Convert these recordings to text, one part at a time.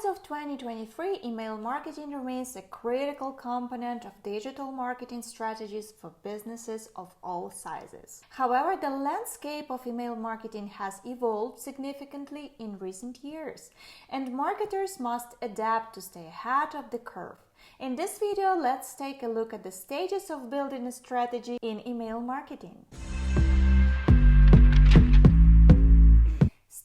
As of 2023, email marketing remains a critical component of digital marketing strategies for businesses of all sizes. However, the landscape of email marketing has evolved significantly in recent years, and marketers must adapt to stay ahead of the curve. In this video, let's take a look at the stages of building a strategy in email marketing.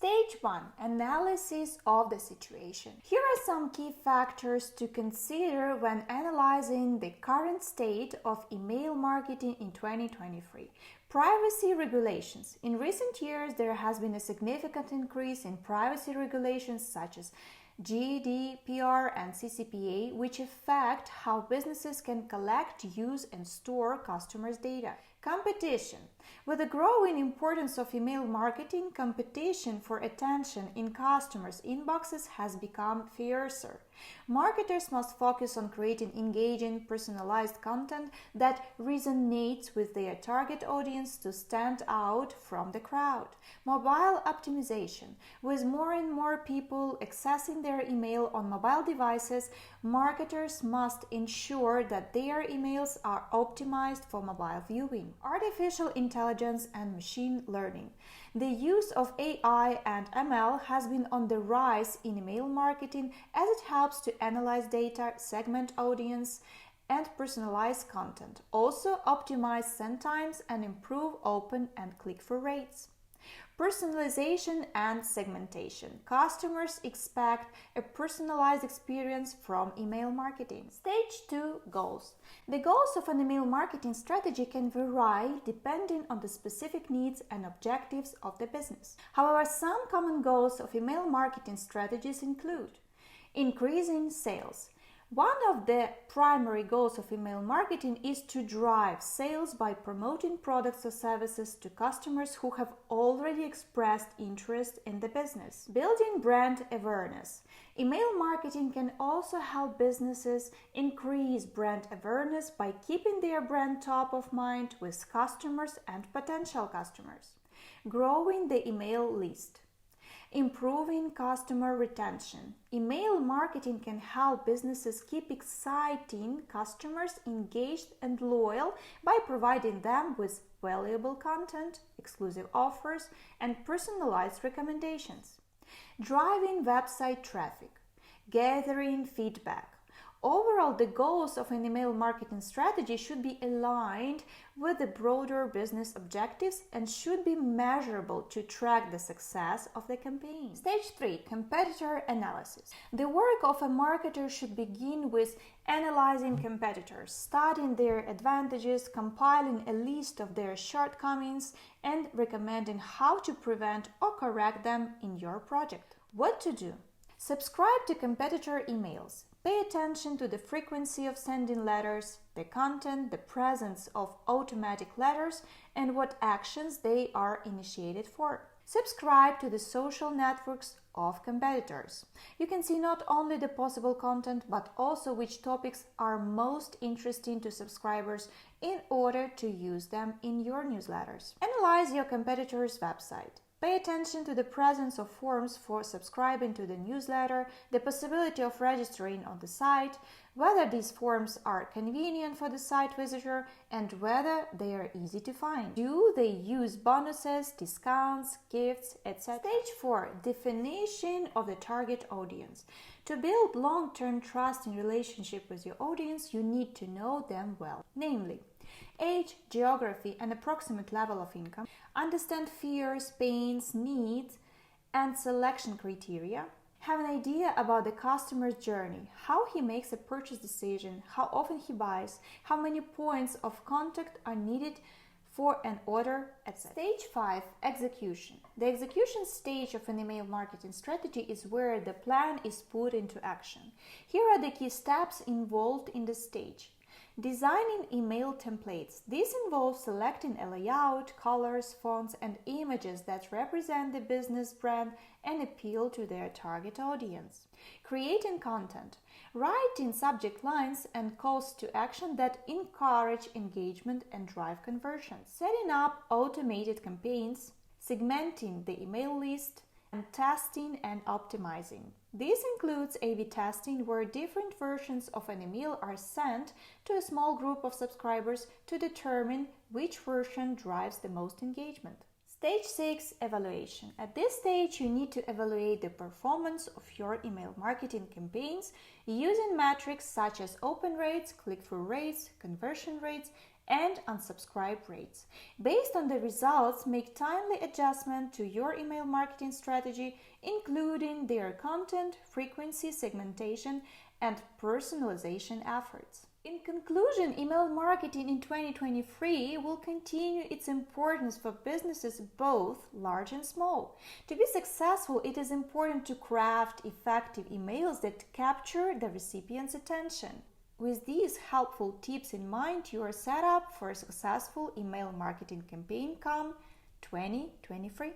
Stage 1. Analysis of the situation. Here are some key factors to consider when analyzing the current state of email marketing in 2023. Privacy regulations. In recent years, there has been a significant increase in privacy regulations such as GDPR and CCPA, which affect how businesses can collect, use, and store customers' data. Competition. With the growing importance of email marketing, competition for attention in customers' inboxes has become fiercer. Marketers must focus on creating engaging, personalized content that resonates with their target audience to stand out from the crowd. Mobile optimization. With more and more people accessing their email on mobile devices, marketers must ensure that their emails are optimized for mobile viewing. Artificial intelligence and machine learning. The use of AI and ML has been on the rise in email marketing as it helps to analyze data, segment audience, and personalize content. Also optimize send times and improve open and click-through rates. Personalization and segmentation. Customers expect a personalized experience from email marketing. Stage 2. Goals. The goals of an email marketing strategy can vary depending on the specific needs and objectives of the business. However, some common goals of email marketing strategies include increasing sales. One of the primary goals of email marketing is to drive sales by promoting products or services to customers who have already expressed interest in the business. Building brand awareness. Email marketing can also help businesses increase brand awareness by keeping their brand top of mind with customers and potential customers. Growing the email list. Improving customer retention. Email marketing can help businesses keep exciting customers engaged and loyal by providing them with valuable content, exclusive offers, and personalized recommendations. Driving website traffic. Gathering feedback. Overall, the goals of an email marketing strategy should be aligned with the broader business objectives and should be measurable to track the success of the campaign. Stage 3. Competitor analysis. The work of a marketer should begin with analyzing competitors, studying their advantages, compiling a list of their shortcomings, and recommending how to prevent or correct them in your project. What to do? Subscribe to competitor emails. Pay attention to the frequency of sending letters, the content, the presence of automatic letters, and what actions they are initiated for. Subscribe to the social networks of competitors. You can see not only the possible content, but also which topics are most interesting to subscribers in order to use them in your newsletters. Analyze your competitor's website. Pay attention to the presence of forms for subscribing to the newsletter, the possibility of registering on the site, whether these forms are convenient for the site visitor, and whether they are easy to find. Do they use bonuses, discounts, gifts, etc.? Stage 4. Definition of the target audience. To build long-term trust and relationship with your audience, you need to know them well, namely age, geography, and approximate level of income, understand fears, pains, needs, and selection criteria, have an idea about the customer's journey, how he makes a purchase decision, how often he buys, how many points of contact are needed for an order, etc. Stage 5. Execution. The execution stage of an email marketing strategy is where the plan is put into action. Here are the key steps involved in this stage. Designing email templates. This involves selecting a layout, colors, fonts, and images that represent the business brand and appeal to their target audience. Creating content. Writing subject lines and calls to action that encourage engagement and drive conversions. Setting up automated campaigns. Segmenting the email list. and testing and optimizing. This includes A/B testing, where different versions of an email are sent to a small group of subscribers to determine which version drives the most engagement. Stage 6, evaluation. At this stage, you need to evaluate the performance of your email marketing campaigns using metrics such as open rates, click-through rates, conversion rates, and unsubscribe rates. Based on the results, make timely adjustment to your email marketing strategy, including their content, frequency, segmentation, and personalization efforts. In conclusion, email marketing in 2023 will continue its importance for businesses both large and small. To be successful, it is important to craft effective emails that capture the recipient's attention. With these helpful tips in mind, you are set up for a successful email marketing campaign come 2023.